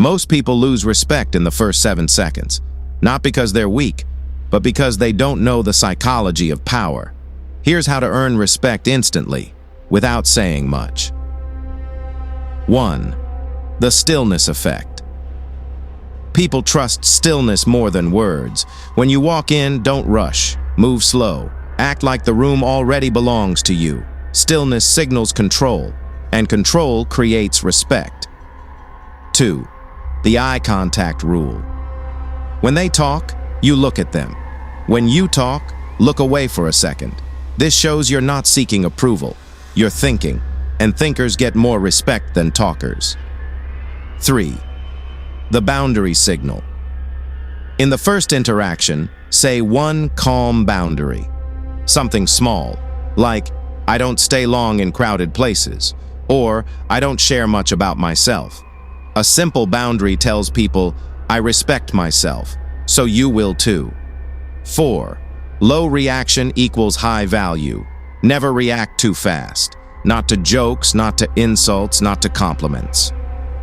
Most people lose respect in the first 7 seconds, not because they're weak, but because they don't know the psychology of power. Here's how to earn respect instantly, without saying much. 1. The Stillness Effect. People trust stillness more than words. When you walk in, don't rush. Move slow. Act like the room already belongs to you. Stillness signals control, and control creates respect. 2. The eye contact rule. When they talk, you look at them. When you talk, look away for a second. This shows you're not seeking approval. You're thinking, and thinkers get more respect than talkers. 3. The boundary signal. In the first interaction, say one calm boundary. Something small, like, I don't stay long in crowded places, or I don't share much about myself. A simple boundary tells people, I respect myself, so you will too. 4. Low reaction equals high value. Never react too fast. Not to jokes, not to insults, not to compliments.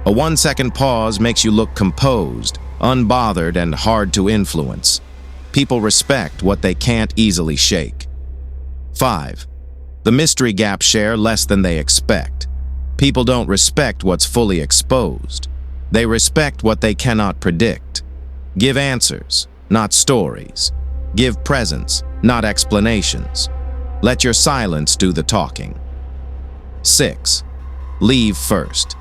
A 1-second pause makes you look composed, unbothered, and hard to influence. People respect what they can't easily shake. 5. The mystery gap share less than they expect. People don't respect what's fully exposed. They respect what they cannot predict. Give answers, not stories. Give presence, not explanations. Let your silence do the talking. 6. Leave first.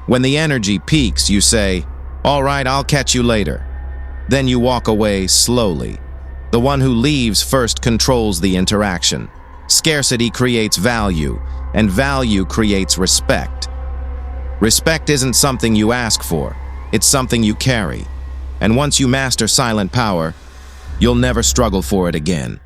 When the energy peaks, you say, "All right, I'll catch you later." Then you walk away slowly. The one who leaves first controls the interaction. Scarcity creates value, and value creates respect. Respect isn't something you ask for, it's something you carry. And once you master silent power, you'll never struggle for it again.